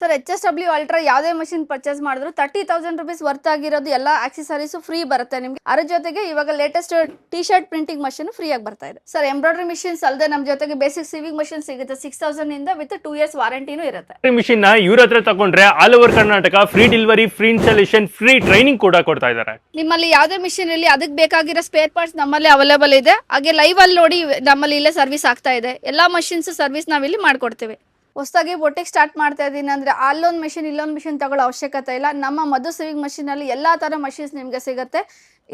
Sir HSW ultra ಯಾವುದೇ machine purchase ಮಾಡಿದ್ರು 30,000 rupees worth ಆಗಿರೋದು ಎಲ್ಲ ಆಕ್ಸೆಸರೀಸ್ ಫ್ರೀ ಬರುತ್ತೆ ನಿಮಗೆ. ಅದ್ರ ಜೊತೆಗೆ ಇವಾಗ latest T shirt printing machine free ಆಗಿ ಬರ್ತಾ ಇದೆ ಸರ್. ಎಂಬ್ರಾಯ್ಡರಿ ಮಿಷಿನ್ಸ್ ಅಲ್ಲದೆ ನಮ್ಮ ಜೊತೆಗೆ ಬೇಸಿಕ್ ಸಿವಿಂಗ್ ಮಷಿನ್ ಸಿಗುತ್ತೆ 6,000 ಇಂದ ವಿತ್ 2 years ವಾರಂಟಿನೂ ಇರುತ್ತೆ. ಮಿಷಿನ್ ನ ಇವ್ರ ಹತ್ರ ತಗೊಂಡ್ರೆ all over Karnataka free delivery, free installation, free training ಕೂಡ ಕೊಡ್ತಾ ಇದ್ದಾರೆ. ನಿಮ್ಮಲ್ಲಿ ಯಾವುದೇ ಮಿಷಿನ್ ಇಲ್ಲಿ ಅದಕ್ಕೆ ಬೇಕಾಗಿರೋ ಸ್ಪೇರ್ ಪಾರ್ಟ್ಸ್ ನಮ್ಮಲ್ಲಿ ಅವೈಲೇಬಲ್ ಇದೆ. ಹಾಗೆ ಲೈವ್ ಅಲ್ಲಿ ನೋಡಿ ನಮ್ಮಲ್ಲಿ ಇಲ್ಲೇ ಸರ್ವಿಸ್ ಆಗ್ತಾ ಇದೆ. ಎಲ್ಲಾ ಮಷಿನ್ಸ್ ಸರ್ವಿಸ್ ನಾವಿಲ್ಲಿ ಮಾಡ್ಕೊಡ್ತೀವಿ. ಹೊಸದಾಗಿ ಬೊಟ್ಟಿಗೆ ಸ್ಟಾರ್ಟ್ ಮಾಡ್ತಾ ಇದ್ದೀನಿ ಅಂದರೆ ಅಲ್ಲೊಂದು ಮಿಷಿನ್ ಇಲ್ಲೊಂದು ಮಿಷಿನ್ ತಗೊಳ್ಳೋ ಅವಶ್ಯಕತೆ ಇಲ್ಲ. ನಮ್ಮ ಮಧು ಸಿವಿಂಗ್ ಮಷಿನಲ್ಲಿ ಎಲ್ಲ ಥರ ಮಷಿನ್ಸ್ ನಿಮಗೆ ಸಿಗುತ್ತೆ.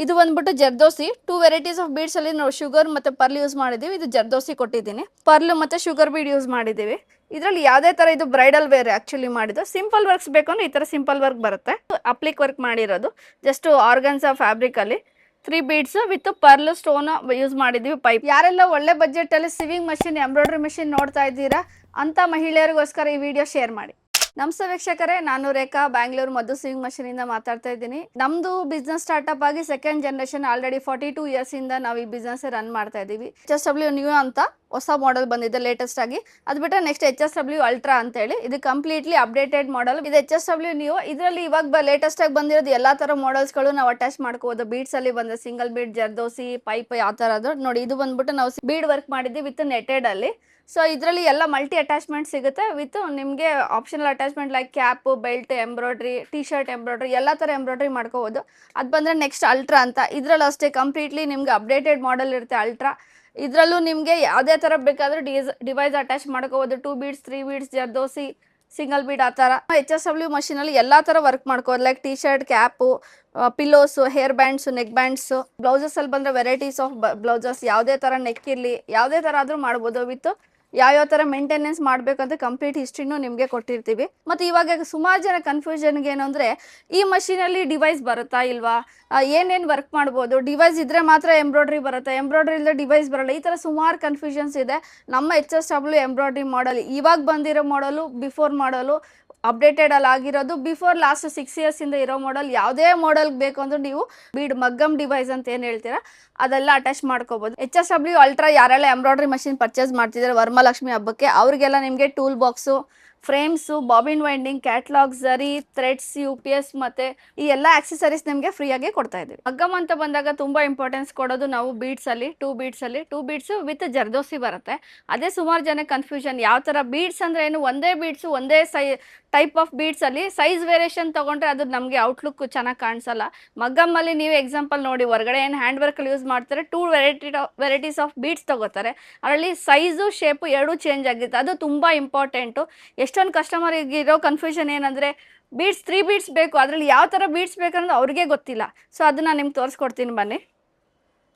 ಇದು ಬಂದ್ಬಿಟ್ಟು ಜರ್ದೋಸಿ 2 ವೆರೈಟೀಸ್ ಆಫ್ ಬೀಡ್ಸ್ ಅಲ್ಲಿ ನಾವು ಶುಗರ್ ಮತ್ತು ಪರ್ಲ್ ಯೂಸ್ ಮಾಡಿದ್ದೀವಿ. ಇದು ಜರ್ದೋಸಿ ಕೊಟ್ಟಿದ್ದೀನಿ, ಪರ್ಲ್ ಮತ್ತು ಶುಗರ್ ಬೀಡ್ ಯೂಸ್ ಮಾಡಿದ್ದೀವಿ. ಇದರಲ್ಲಿ ಯಾವುದೇ ಥರ ಇದು ಬ್ರೈಡಲ್ ವೇರ್ ಆ್ಯಕ್ಚುಲಿ ಮಾಡಿದ್ದು. ಸಿಂಪಲ್ ವರ್ಕ್ಸ್ ಬೇಕು ಅಂದರೆ ಈ ಥರ ಸಿಂಪಲ್ ವರ್ಕ್ ಬರುತ್ತೆ. ಅಪ್ಲಿಕ್ ವರ್ಕ್ ಮಾಡಿರೋದು ಜಸ್ಟ್ ಆರ್ಗನ್ಸಾ ಫ್ಯಾಬ್ರಿಕಲ್ಲಿ 3 beads with pearl stone use ಮಾಡಿದ್ದೀವಿ. ಪೈಪ್ ಯಾರೆಲ್ಲ ಒಳ್ಳೆ ಬಜೆಟಲ್ಲಿ ಸಿವಿಂಗ್ ಮಷಿನ್, ಎಂಬ್ರಾಯ್ಡ್ರಿ ಮಷಿನ್ ನೋಡ್ತಾ ಇದ್ದೀರಾ ಅಂತ ಮಹಿಳೆಯರಿಗೋಸ್ಕರ ಈ ವಿಡಿಯೋ ಶೇರ್ ಮಾಡಿ. ನಮಸ್ತೆ ವೀಕ್ಷಕರೇ, ನಾನು ರೇಖಾ, ಬ್ಯಾಂಗ್ಳೂರ್ ಮಧು ಸಿವಿಂಗ್ ಮಷಿನ್ ಇಂದ ಮಾತಾಡ್ತಾ ಇದ್ದೀನಿ. ನಮ್ದು ಬಿಸ್ನೆಸ್ ಸ್ಟಾರ್ಟ್ಅಪ್ ಆಗಿ ಸೆಕೆಂಡ್ ಜನರೇಷನ್ ಆಲ್ರೆಡಿ 42 years ಇಂದ ನಾವು ಈ ಬಿಸ್ನೆಸ್ ರನ್ ಮಾಡ್ತಾ ಇದ್ದೀವಿ. HSW ನ್ಯೂ ಅಂತ ಹೊಸ ಮಾಡೆಲ್ ಬಂದಿದೆ ಲೇಟೆಸ್ಟ್ ಆಗಿ. ಅದು ಬಿಟ್ಟರೆ ನೆಕ್ಸ್ಟ್ HSW ಅಲ್ಟ್ರಾ ಅಂತ ಹೇಳಿ ಇದು ಕಂಪ್ಲೀಟ್ಲಿ ಅಪ್ಡೇಟೆಡ್ ಮಾಡೆಲ್. ಇದು HSW ನ್ಯೂ. ಇದರಲ್ಲಿ ಇವಾಗ ಲೇಟೆಸ್ಟ್ ಆಗಿ ಬಂದಿರೋದು ಎಲ್ಲಾ ತರ ಮಾಡೆಲ್ಸ್ಗಳು ನಾವು ಅಟ್ಯಾಚ್ ಮಾಡ್ಕೋಬಹುದು. ಬೀಡ್ಸ್ ಅಲ್ಲಿ ಬಂದ ಸಿಂಗಲ್ ಬೀಡ್, ಜರ್ದೋಸಿ, ಪೈಪ್ ಯಾವ ತರ ನೋಡಿ. ಇದು ಬಂದ್ಬಿಟ್ಟು ನಾವು ಬೀಡ್ ವರ್ಕ್ ಮಾಡಿದ್ವಿ ವಿತ್ ನೆಟೆಡ್ ಅಲ್ಲಿ. ಸೊ ಇದರಲ್ಲಿ ಎಲ್ಲ ಮಲ್ಟಿ ಅಟ್ಯಾಚ್ಮೆಂಟ್ ಸಿಗುತ್ತೆ ವಿತ್ ನಿಮಗೆ optional attachment like cap, belt, embroidery, T shirt embroidery ಎಲ್ಲ ಥರ ಎಂಬ್ರಾಯ್ಡ್ರಿ ಮಾಡ್ಕೋಬೋದು. ಅದು ಬಂದರೆ ನೆಕ್ಸ್ಟ್ ಅಲ್ಟ್ರಾ ಅಂತ. ಇದರಲ್ಲಿ ಅಷ್ಟೇ ಕಂಪ್ಲೀಟ್ಲಿ ನಿಮ್ಗೆ ಅಪ್ಡೇಟೆಡ್ ಮಾಡೆಲ್ ಇರುತ್ತೆ ಅಲ್ಟ್ರಾ. ಇದರಲ್ಲೂ ನಿಮಗೆ ಯಾವುದೇ ಥರ ಬೇಕಾದರೂ ಡಿವೈಸ್ ಅಟ್ಯಾಚ್ ಮಾಡ್ಕೋಬೋದು. 2 beads, 3 beads, zardozi, single bead ಆ ಥರ. HSW ಮಷೀನಲ್ಲಿ ಎಲ್ಲ ಥರ ವರ್ಕ್ ಮಾಡ್ಕೋಬೋದು. Like T shirt, cap, pillows, hair bands, neck bands, ಬ್ಲೌಸಸಲ್ಲಿ ಬಂದರೆ ವೆರೈಟೀಸ್ ಆಫ್ ಬ್ಲೌಸಸ್, ಯಾವುದೇ ಥರ ನೆಕ್ ಇರಲಿ ಯಾವುದೇ ಥರ ಆದರೂ ಮಾಡ್ಬೋದು. ವಿತ್ ಯಾವ್ಯಾವ ಥರ ಮೇಂಟೆನೆನ್ಸ್ ಮಾಡಬೇಕಂತ ಕಂಪ್ಲೀಟ್ ಹಿಸ್ಟ್ರಿನೂ ನಿಮಗೆ ಕೊಟ್ಟಿರ್ತೀವಿ. ಮತ್ತು ಇವಾಗ ಸುಮಾರು ಜನ ಕನ್ಫ್ಯೂಷನ್ಗೆ ಏನು ಅಂದರೆ ಈ ಮಷೀನಲ್ಲಿ ಡಿವೈಸ್ ಬರುತ್ತಾ ಇಲ್ವಾ, ಏನೇನು ವರ್ಕ್ ಮಾಡ್ಬೋದು, ಡಿವೈಸ್ ಇದ್ದರೆ ಮಾತ್ರ ಎಂಬ್ರಾಯ್ಡ್ರಿ ಬರುತ್ತೆ, ಎಂಬ್ರಾಯ್ಡ್ರಿ ಇಲ್ಲದೆ ಡಿವೈಸ್ ಬರಲ್ಲ, ಈ ಥರ ಸುಮಾರು ಕನ್ಫ್ಯೂಷನ್ಸ್ ಇದೆ. ನಮ್ಮ HSW ಎಂಬ್ರಾಯ್ಡ್ರಿ ಮಾಡಲ್ ಇವಾಗ ಬಂದಿರೋ ಮಾಡಲು, ಬಿಫೋರ್ ಮಾಡಲು, ಅಪ್ಡೇಟೆಡ್ ಅಲ್ಲಿ ಆಗಿರೋದು, ಬಿಫೋರ್ ಲಾಸ್ಟ್ 6 years ಇಂದ ಇರೋ ಮಾಡೆಲ್, ಯಾವುದೇ ಮಾಡೆಲ್ ಬೇಕು ಅಂದ್ರೆ ನೀವು ಬೀಡ್ ಮಗ್ಗಮ್ ಡಿವೈಸ್ ಅಂತ ಏನು ಹೇಳ್ತೀರಾ ಅದೆಲ್ಲ ಅಟ್ಯಾಚ್ ಮಾಡ್ಕೋಬಹುದು. HSW ಅಲ್ಟ್ರಾ ಯಾರೆಲ್ಲ ಎಂಬ್ರಾಯ್ಡ್ರಿ ಮಷಿನ್ ಪರ್ಚೇಸ್ ಮಾಡ್ತಿದ್ದಾರೆ ವರಮಹಾಲಕ್ಷ್ಮಿ ಹಬ್ಬಕ್ಕೆ ಅವರಿಗೆಲ್ಲ ನಿಮಗೆ tool box, frames, bobbin winding, catalogue, zari, threads, UPS ಮತ್ತೆ ಈ ಎಲ್ಲ ಆಕ್ಸೆಸರೀಸ್ ನಿಮಗೆ ಫ್ರೀ ಆಗಿ ಕೊಡ್ತಾ ಇದ್ದೀವಿ. ಮಗ್ಗಮ್ ಅಂತ ಬಂದಾಗ ತುಂಬಾ ಇಂಪಾರ್ಟೆನ್ಸ್ ಕೊಡೋದು ನಾವು ಬೀಡ್ಸ್ ಅಲ್ಲಿ 2 ಬೀಡ್ಸ್ ವಿತ್ ಜರ್ದೋಸಿ ಬರುತ್ತೆ. ಅದೇ ಸುಮಾರು ಜನ ಕನ್ಫ್ಯೂಷನ್, ಯಾವ ತರ ಬೀಡ್ಸ್ ಅಂದ್ರೆ ಏನು, ಒಂದೇ ಬೀಡ್ಸ್ ಒಂದೇ ಟೈಪ್ ಆಫ್ ಬೀಡ್ಸ್ ಅಲ್ಲಿ ಸೈಜ್ ವೇರಿಯೇಷನ್ ತಗೊಂಡ್ರೆ ಅದು ನಮಗೆ ಔಟ್ಲುಕ್ ಚೆನ್ನಾಗಿ ಕಾಣಿಸಲ್ಲ. ಮಗ್ಗಮ್ ಅಲ್ಲಿ ನೀವು ಎಕ್ಸಾಂಪಲ್ ನೋಡಿ, ಹೊರಗಡೆ ಏನು ಹ್ಯಾಂಡ್ ವರ್ಕ್ ಯೂಸ್ ಮಾಡ್ತಾರೆ 2 ವೆರೈಟೀಸ್ ಆಫ್ ಬೀಡ್ಸ್ ತಗೋತಾರೆ. ಅದರಲ್ಲಿ ಸೈಜು, ಶೇಪು ಎರಡೂ ಚೇಂಜ್ ಆಗಿರುತ್ತೆ. ಅದು ತುಂಬಾ ಇಂಪಾರ್ಟೆಂಟು. ಎಷ್ಟೊಂದು ಕಸ್ಟಮರಿಗೆ ಇರೋ ಕನ್ಫ್ಯೂಷನ್ ಏನಂದರೆ ಬೀಡ್ಸ್ 3 ಬೀಡ್ಸ್ ಬೇಕು, ಅದರಲ್ಲಿ ಯಾವ ಥರ ಬೀಡ್ಸ್ ಬೇಕನ್ನೋದು ಅವ್ರಿಗೆ ಗೊತ್ತಿಲ್ಲ. ಸೊ ಅದನ್ನು ನಿಮ್ಗೆ ತೋರಿಸ್ಕೊಡ್ತೀನಿ ಬನ್ನಿ.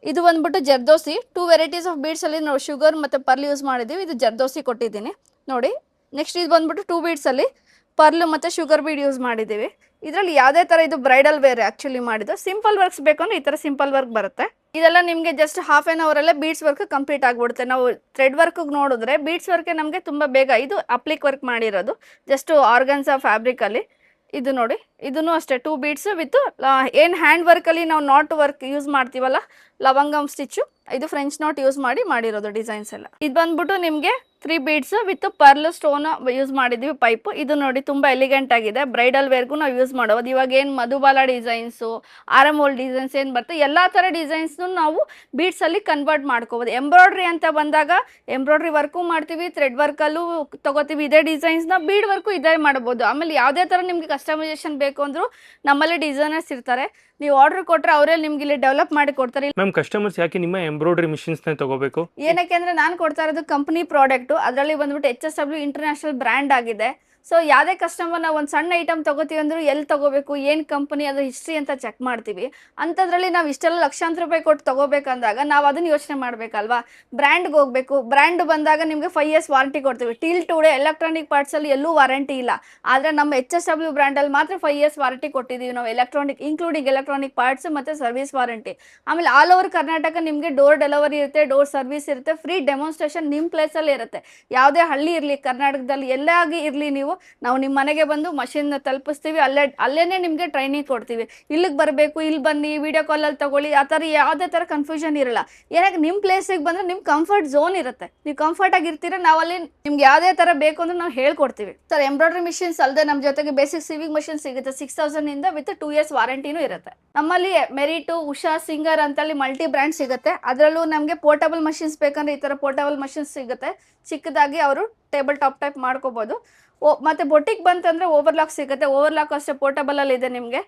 ಇದು ಬಂದ್ಬಿಟ್ಟು ಜರ್ದೋಸಿ 2 ವೆರೈಟೀಸ್ ಆಫ್ ಬೀಡ್ಸಲ್ಲಿ ನಾವು ಶುಗರ್ ಮತ್ತು ಪರ್ಲ್ ಯೂಸ್ ಮಾಡಿದ್ದೀವಿ. ಇದು ಜರ್ದೋಸಿ ಕೊಟ್ಟಿದ್ದೀನಿ ನೋಡಿ. ನೆಕ್ಸ್ಟ್ ಇದು ಬಂದ್ಬಿಟ್ಟು 2 ಬೀಡ್ಸಲ್ಲಿ ಪರ್ಲ್ ಮತ್ತು ಶುಗರ್ ಬೀಡ್ ಯೂಸ್ ಮಾಡಿದ್ದೀವಿ. ಇದರಲ್ಲಿ ಯಾವುದೇ ಥರ ಇದು ಬ್ರೈಡಲ್ ವೇರ್ ಆ್ಯಕ್ಚುಲಿ ಮಾಡಿದ್ದು. ಸಿಂಪಲ್ ವರ್ಕ್ಸ್ ಬೇಕು ಅಂದರೆ ಈ ಥರ ಸಿಂಪಲ್ ವರ್ಕ್ ಬರುತ್ತೆ. ಇದೆಲ್ಲ ನಿಮಗೆ ಜಸ್ಟ್ ಹಾಫ್ ಆನ್ ಅವರಲ್ಲೇ ಬೀಡ್ಸ್ ವರ್ಕ್ ಕಂಪ್ಲೀಟ್ ಆಗಿಬಿಡುತ್ತೆ. ನಾವು ಥ್ರೆಡ್ ವರ್ಕ್ ನೋಡಿದ್ರೆ ಬೀಡ್ಸ್ ವರ್ಕ್ ನಮಗೆ ತುಂಬ ಬೇಗ. ಇದು ಅಪ್ಲಿಕ್ ವರ್ಕ್ ಮಾಡಿರೋದು ಜಸ್ಟ್ ಆರ್ಗನ್ಸಾ ಫ್ಯಾಬ್ರಿಕಲ್ಲಿ. ಇದು ನೋಡಿ, ಇದೂ ಅಷ್ಟೇ 2 ಬೀಡ್ಸ್ ವಿತ್ ಏನು ಹ್ಯಾಂಡ್ ವರ್ಕಲ್ಲಿ ನಾವು ನಾಟ್ ವರ್ಕ್ ಯೂಸ್ ಮಾಡ್ತೀವಲ್ಲ, ಲವಂಗಮ್ ಸ್ಟಿಚ್ಚು, ಇದು ಫ್ರೆಂಚ್ ನಾಟ್ ಯೂಸ್ ಮಾಡಿರೋದು ಡಿಸೈನ್ಸ್ ಎಲ್ಲ. ಇದು ಬಂದ್ಬಿಟ್ಟು ನಿಮಗೆ 3 beads with pearl stone use ಮಾಡಿದ್ವಿ ಪೈಪ್. ಇದು ನೋಡಿ ತುಂಬ ಎಲಿಗೆಂಟ್ ಆಗಿದೆ. ಬ್ರೈಡಲ್ ವೇರ್ಗೂ ನಾವು ಯೂಸ್ ಮಾಡೋದು. ಇವಾಗ ಏನು ಮಧುಬಾಲ ಡಿಸೈನ್ಸು, ಆರಮೋಲ್ ಡಿಸೈನ್ಸ್ ಏನು ಬರ್ತದೆ ಎಲ್ಲ ಥರ ಡಿಸೈನ್ಸ್ನು ನಾವು ಬೀಡ್ಸಲ್ಲಿ ಕನ್ವರ್ಟ್ ಮಾಡ್ಕೋಬೋದು. ಎಂಬ್ರಾಯ್ಡ್ರಿ ಅಂತ ಬಂದಾಗ ಎಂಬ್ರಾಯ್ಡ್ರಿ ವರ್ಕು ಮಾಡ್ತೀವಿ, ಥ್ರೆಡ್ ವರ್ಕಲ್ಲೂ ತೊಗೋತೀವಿ ಇದೇ ಡಿಸೈನ್ಸ್ನ, ಬೀಡ್ ವರ್ಕು ಇದೇ ಮಾಡ್ಬೋದು. ಆಮೇಲೆ ಯಾವುದೇ ಥರ ನಿಮಗೆ ಕಸ್ಟಮೈಸೇಷನ್ ಬೇಕು ಅಂದರೂ ನಮ್ಮಲ್ಲಿ ಡಿಸೈನರ್ಸ್ ಇರ್ತಾರೆ. ನೀವು ಆರ್ಡರ್ ಕೊಟ್ಟರೆ ಅವರೇ ನಿಮ್ಗೆ ಇಲ್ಲಿ ಡೆವಲಪ್ ಮಾಡಿ ಕೊಡ್ತಾರೆ. ಮ್ಯಾಮ್, ಕಸ್ಟಮರ್ಸ್ ಯಾಕೆ ನಿಮ್ಮ ಎಂಬ್ರಾಯ್ಡ್ರಿ ಮಿಷಿನ್ಸ್ನ ತಗೋಬೇಕು? ಏನಕ್ಕೆ ಅಂದರೆ ನಾನು ಕೊಡ್ತಾ ಇರೋದು ಕಂಪ್ನಿ ಪ್ರಾಡಕ್ಟು. ಅದರಲ್ಲಿ ಬಂದ್ಬಿಟ್ಟು HSW ಇಂಟರ್ನ್ಯಾಷನಲ್ ಬ್ರ್ಯಾಂಡ್ ಆಗಿದೆ. ಸೊ ಯಾವುದೇ ಕಸ್ಟಮರ್ ನಾವು ಒಂದು ಸಣ್ಣ ಐಟಮ್ ತೊಗೋತೀವಿ ಅಂದರೂ ಎಲ್ಲಿ ತೊಗೋಬೇಕು, ಏನು ಕಂಪನಿ, ಅದು ಹಿಸ್ಟ್ರಿ ಅಂತ ಚೆಕ್ ಮಾಡ್ತೀವಿ. ಅಂಥದ್ರಲ್ಲಿ ನಾವು ಇಷ್ಟೆಲ್ಲ ಲಕ್ಷಾಂತರ ರೂಪಾಯಿ ಕೊಟ್ಟು ತೊಗೋಬೇಕಂದಾಗ ನಾವು ಅದನ್ನು ಯೋಚನೆ ಮಾಡಬೇಕಲ್ವಾ. ಬ್ರ್ಯಾಂಡ್ಗೆ ಹೋಗಬೇಕು. ಬ್ರ್ಯಾಂಡ್ ಬಂದಾಗ ನಿಮಗೆ 5 years ವಾರಂಟಿ ಕೊಡ್ತೀವಿ. ಟಿಲ್ ಟುಡೇ ಎಲೆಕ್ಟ್ರಾನಿಕ್ ಪಾರ್ಟ್ಸಲ್ಲಿ ಎಲ್ಲೂ ವಾರಂಟಿ ಇಲ್ಲ. ಆದರೆ ನಮ್ಮ HSW ಬ್ರ್ಯಾಂಡಲ್ಲಿ ಮಾತ್ರ 5 years ವಾರಂಟಿ ಕೊಟ್ಟಿದ್ದೀವಿ ನಾವು. ಇನ್ಕ್ಲೂಡಿಂಗ್ ಎಲೆಕ್ಟ್ರಾನಿಕ್ ಪಾರ್ಟ್ಸ್ ಮತ್ತು ಸರ್ವಿಸ್ ವಾರಂಟಿ. ಆಮೇಲೆ ಆಲ್ ಓವರ್ ಕರ್ನಾಟಕ ನಿಮಗೆ ಡೋರ್ ಡೆಲಿವರಿ ಇರುತ್ತೆ, ಡೋರ್ ಸರ್ವಿಸ್ ಇರುತ್ತೆ, ಫ್ರೀ ಡೆಮಾನ್ಸ್ಟ್ರೇಷನ್ ನಿಮ್ಮ ಪ್ಲೇಸಲ್ಲಿ ಇರುತ್ತೆ. ಯಾವುದೇ ಹಳ್ಳಿ ಇರಲಿ, ಕರ್ನಾಟಕದಲ್ಲಿ ಎಲ್ಲಾಗಿ ಇರಲಿ, ನೀವು ನೀವು, ನಾವು ನಿಮ್ಮ ಮನೆಗೆ ಬಂದು ಮಷಿನ್ ತಲುಪಿಸ್ತೀವಿ, ಅಲ್ಲೇನೆ ನಿಮಗೆ ಟ್ರೈನಿಂಗ್ ಕೊಡ್ತೀವಿ. ಇಲ್ಲಿಗೆ ಬರಬೇಕು, ಇಲ್ಲಿ ಬನ್ನಿ, ವಿಡಿಯೋ ಕಾಲಲ್ಲಿ ತಗೊಳ್ಳಿ, ಆ ಥರ ಯಾವುದೇ ಥರ ಕನ್ಫ್ಯೂಷನ್ ಇರಲ್ಲ. ಏನಾಗ ನಿಮ್ಮ ಪ್ಲೇಸಿಗೆ ಬಂದರೆ ನಿಮ್ಮ ಕಂಫರ್ಟ್ ಝೋನ್ ಇರುತ್ತೆ, ನೀವು ಕಂಫರ್ಟ್ ಆಗಿರ್ತೀರ. ನಾವು ಅಲ್ಲಿ ನಿಮ್ಗೆ ಯಾವುದೇ ಥರ ಬೇಕು ಅಂದ್ರೆ ನಾವು ಹೇಳ್ಕೊಡ್ತೀವಿ ಸರ್. ಎಂಬ್ರಾಯ್ಡ್ರಿ ಮಿಷಿನ್ಸ್ ಅಲ್ಲದೆ ನಮ್ಮ ಜೊತೆಗೆ ಬೇಸಿಕ್ ಸಿವಿಂಗ್ ಮಷಿನ್ ಸಿಗುತ್ತೆ 6000 ಇಂದ ವಿತ್ 2 years ವಾರಂಟಿನೂ ಇರುತ್ತೆ. ನಮ್ಮಲ್ಲಿ ಮೆರಿಟು, ಉಷಾ, ಸಿಂಗರ್ ಅಂತಲ್ಲಿ ಮಲ್ಟಿ ಬ್ರ್ಯಾಂಡ್ ಸಿಗುತ್ತೆ. ಅದರಲ್ಲೂ ನಮಗೆ ಪೋರ್ಟಬಲ್ ಮಷಿನ್ಸ್ ಬೇಕಂದ್ರೆ ಈ ಥರ ಪೋರ್ಟಬಲ್ ಮಷಿನ್ಸ್ ಸಿಗುತ್ತೆ. ಚಿಕ್ಕದಾಗಿ ಅವರು ಟೇಬಲ್ ಟಾಪ್ ಟೈಪ್ ಮಾಡ್ಕೋಬೋದು. ಮತ್ತೆ ಬೊಟ್ಟಿಗೆ ಬಂತಂದ್ರೆ ಓವರ್ಲಾಕ್ ಸಿಗುತ್ತೆ. ಓವರ್ಲಾಕ್ ಅಷ್ಟೇ ಪೋರ್ಟಬಲ್ ಅಲ್ಲಿ ಇದೆ. ನಿಮಗೆ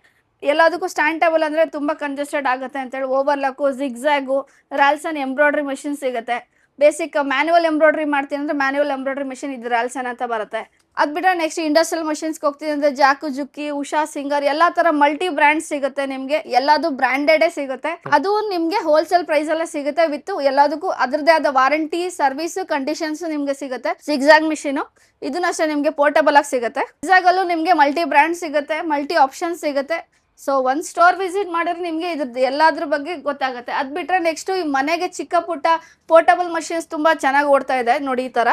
ಎಲ್ಲದಕ್ಕೂ ಸ್ಟ್ಯಾಂಡ್ ಟೇಬಲ್ ಅಂದರೆ ತುಂಬ ಕಂಜೆಸ್ಟೆಡ್ ಆಗುತ್ತೆ ಅಂತೇಳಿ ಓವರ್ಲಾಕು, ಜಿಗ್ಝ್ಯಾಗು, ರಾಲ್ಸನ್ ಎಂಬ್ರಾಯ್ಡ್ರಿ ಮಷಿನ್ ಸಿಗುತ್ತೆ. ಬೇಸಿಕ್ ಮ್ಯಾನ್ಯುವಲ್ ಎಂಬ್ರಾಯ್ಡ್ರಿ ಮಾಡ್ತೀನಿ ಅಂದರೆ ಮ್ಯಾನ್ಯುವಲ್ ಎಂಬ್ರಾಯ್ಡ್ರಿ ಮಷಿನ್ ಇದು ರಾಲ್ಸನ್ ಅಂತ ಬರುತ್ತೆ. ಅದು ಬಿಟ್ಟರೆ ನೆಕ್ಸ್ಟ್ ಇಂಡಸ್ಟ್ರಿಯಲ್ ಮಷಿನ್ಸ್ಗೆ ಹೋಗ್ತೀನಿ ಅಂದರೆ ಜಾಕು, ಜುಕ್ಕಿ, ಉಷಾ, ಸಿಂಗರ್ ಎಲ್ಲ ಥರ ಮಲ್ಟಿ ಬ್ರ್ಯಾಂಡ್ ಸಿಗುತ್ತೆ. ನಿಮಗೆ ಎಲ್ಲದು ಬ್ರ್ಯಾಂಡೆಡೇ ಸಿಗುತ್ತೆ. ಅದು ನಿಮಗೆ ಹೋಲ್ಸೇಲ್ ಪ್ರೈಸಲ್ಲೇ ಸಿಗುತ್ತೆ. ವಿತ್ ಎಲ್ಲದಕ್ಕೂ ಅದರದೇ ಆದ ವಾರಂಟಿ, ಸರ್ವಿಸು, ಕಂಡೀಷನ್ಸ್ ನಿಮಗೆ ಸಿಗುತ್ತೆ. ಜಿಗ್ಝ್ಯಾಗ್ ಮಿಷಿನು ಇದನ್ನ ಅಷ್ಟೇ ನಿಮಗೆ ಪೋರ್ಟಬಲ್ ಆಗಿ ಸಿಗುತ್ತೆ. ಜಿಗ್ಝ್ಯಾಗಲ್ಲೂ ನಿಮಗೆ ಮಲ್ಟಿ ಬ್ರ್ಯಾಂಡ್ ಸಿಗುತ್ತೆ, ಮಲ್ಟಿ ಆಪ್ಷನ್ ಸಿಗುತ್ತೆ. ಸೊ ಒಂದು ಸ್ಟೋರ್ ವಿಸಿಟ್ ಮಾಡಿದ್ರೆ ನಿಮಗೆ ಇದ್ರದ್ದು ಎಲ್ಲದ್ರ ಬಗ್ಗೆ ಗೊತ್ತಾಗುತ್ತೆ. ಅದು ಬಿಟ್ಟರೆ ನೆಕ್ಸ್ಟು ಈ ಮನೆಗೆ ಚಿಕ್ಕ ಪುಟ್ಟ ಪೋರ್ಟಬಲ್ ಮಷಿನ್ಸ್ ತುಂಬ ಚೆನ್ನಾಗಿ ಓಡ್ತಾ ಇದೆ ನೋಡಿ. ಈ ಥರ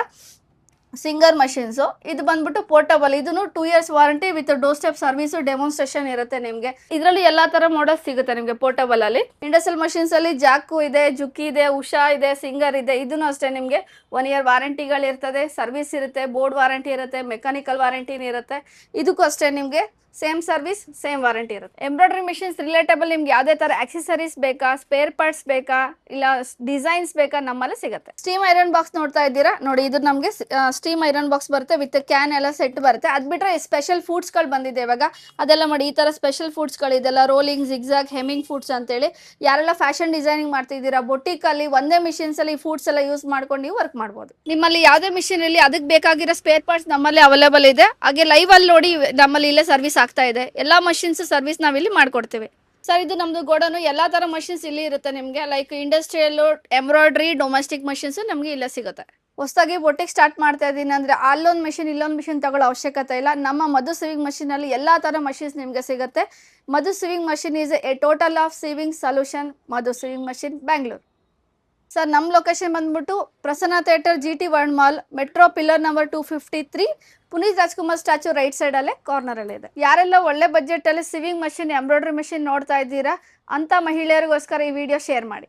ಸಿಂಗರ್ ಮಷಿನ್ಸು ಇದು ಬಂದ್ಬಿಟ್ಟು ಪೋರ್ಟಬಲ್, ಇದನ್ನು 2 years warranty with door step service, demonstration ಇರುತ್ತೆ ನಿಮಗೆ. ಇದರಲ್ಲಿ ಎಲ್ಲಾ ತರ ಮಾಡಲ್ಸ್ ಸಿಗುತ್ತೆ ನಿಮಗೆ ಪೋರ್ಟಬಲ್ ಅಲ್ಲಿ. ಇಂಡಸ್ಟ್ರಿಯಲ್ ಮಷಿನ್ಸ್ ಅಲ್ಲಿ ಜಾಕು ಇದೆ, ಜುಕ್ಕಿ ಇದೆ, ಉಷಾ ಇದೆ, ಸಿಂಗರ್ ಇದೆ. ಇದನ್ನು ಅಷ್ಟೇ ನಿಮಗೆ 1 year ವಾರಂಟಿಗಳು ಇರ್ತದೆ, ಸರ್ವಿಸ್ ಇರುತ್ತೆ, ಬೋರ್ಡ್ ವಾರಂಟಿ ಇರುತ್ತೆ, ಮೆಕ್ಯಾನಿಕಲ್ ವಾರಂಟಿನೂ ಇರುತ್ತೆ. ಇದಕ್ಕೂ ಅಷ್ಟೇ ನಿಮಗೆ ಸೇಮ್ ಸರ್ವಿಸ್, ಸೇಮ್ ವಾರಂಟಿ ಇರುತ್ತೆ. ಎಂಬ್ರಾಯ್ಡ್ರಿ ಮಿಷಿನ್ಸ್ ರಿಲೇಟಬಲ್ ನಿಮ್ಗೆ ಯಾವುದೇ ತರ ಆಕ್ಸೆಸರೀಸ್ ಬೇಕಾ, ಸ್ಪೇರ್ ಪಾರ್ಟ್ಸ್ ಬೇಕಾ, ಇಲ್ಲ ಡಿಸೈನ್ಸ್ ಬೇಕಾ, ನಮ್ಮಲ್ಲಿ ಸಿಗುತ್ತೆ. ಸ್ಟೀಮ್ ಐರನ್ ಬಾಕ್ಸ್ ನೋಡ್ತಾ ಇದ್ದೀರಾ ನೋಡಿ, ಇದು ನಮಗೆ ಸ್ಟೀಮ್ ಐರನ್ ಬಾಕ್ಸ್ ಬರುತ್ತೆ ವಿತ್ ಕ್ಯಾನ್ ಎಲ್ಲ ಸೆಟ್ ಬರುತ್ತೆ. ಅದ್ ಬಿಟ್ರೆ ಸ್ಪೆಷಲ್ ಫುಡ್ಸ್ ಗಳು ಬಂದಿದೆ ಇವಾಗ, ಅದೆಲ್ಲ ಮಾಡಿ ಈ ತರ ಸ್ಪೆಷಲ್ ಫುಡ್ಸ್ ಗಳು ಇದೆಲ್ಲ ರೋಲಿಂಗ್, ಜಿಗ್ಝ್ಯಾಗ್, ಹೆಮ್ಮಿಂಗ್ ಫುಡ್ಸ್ ಅಂತೇಳಿ. ಯಾರೆಲ್ಲ ಫ್ಯಾಷನ್ ಡಿಸೈನಿಂಗ್ ಮಾಡ್ತಿದ್ದೀರಾ, ಬೊಟಿಕ್ ಅಲ್ಲಿ ಒಂದೇ ಮಿಷಿನ್ಸ್ ಅಲ್ಲಿ ಫುಡ್ಸ್ ಎಲ್ಲ ಯೂಸ್ ಮಾಡ್ಕೊಂಡು ನೀವು ವರ್ಕ್ ಮಾಡ್ಬೋದು. ನಿಮ್ಮಲ್ಲಿ ಯಾವುದೇ ಮಿಷಿನ್ ಇಲ್ಲಿ ಅದಕ್ಕೆ ಬೇಕಾಗಿರೋ ಸ್ಪೇರ್ ಪಾರ್ಟ್ಸ್ ನಮ್ಮಲ್ಲಿ ಅವೈಲೇಬಲ್ ಇದೆ. ಹಾಗೆ ಲೈವ್ ಅಲ್ಲಿ ನೋಡಿ ನಮ್ಮಲ್ಲಿ ಇಲ್ಲೇ ಸರ್ವಿಸ್ ಆಗ್ತಾ ಇದೆ. ಎಲ್ಲಾ ಮಷಿನ್ಸ್ ಸರ್ವಿಸ್ ನಾವಿಲ್ಲಿ ಮಾಡ್ಕೊಡ್ತೀವಿ ಸರ್. ಇದು ನಮ್ದು ಗೋಡನು, ಎಲ್ಲಾ ತರ ಮಷಿನ್ಸ್ ಇಲ್ಲಿ ಇರುತ್ತೆ ನಿಮ್ಗೆ. Like industrial, embroidery, domestic machines ನಮ್ಗೆ ಇಲ್ಲೇ ಸಿಗುತ್ತೆ. ಹೊಸದಾಗಿ ಬೊಟ್ಟಿಗೆ ಸ್ಟಾರ್ಟ್ ಮಾಡ್ತಾ ಇದ್ದೀನಿ ಅಂದ್ರೆ ಅಲ್ಲೊಂದು ಮಿಷಿನ್ ಇಲ್ಲೊಂದು ಮಿಷಿನ್ ತಗೊಳ್ಳೋ ಅವಶ್ಯಕತೆ ಇಲ್ಲ. ನಮ್ಮ ಮಧು ಸಿವಿಂಗ್ ಮಷಿನ್ ಅಲ್ಲಿ ಎಲ್ಲಾ ತರ ಮಷಿನ್ಸ್ ನಿಮ್ಗೆ ಸಿಗುತ್ತೆ. Madhu sewing machine is a total of sewing solution. Madhu sewing machine, Bangalore. Sir ನಮ್ಮ ಲೊಕೇಶನ್ ಬಂದ್ಬಿಟ್ಟು Prasanna theatre, GT world mall, metro pillar number 253, Puneeth Rajkumar statue right side ಅಲ್ಲೇ ಕಾರ್ನರ್ ಅಲ್ಲಿ ಇದೆ. ಯಾರೆಲ್ಲ ಒಳ್ಳೆ ಬಜೆಟ್ ಅಲ್ಲಿ ಸಿವಿಂಗ್ ಮಷಿನ್, ಎಂಬ್ರಾಯ್ಡ್ರಿ ಮಷಿನ್ ನೋಡ್ತಾ ಇದ್ದೀರಾ ಅಂತ ಮಹಿಳೆಯರಿಗೋಸ್ಕರ ಈ ವಿಡಿಯೋ ಶೇರ್ ಮಾಡಿ.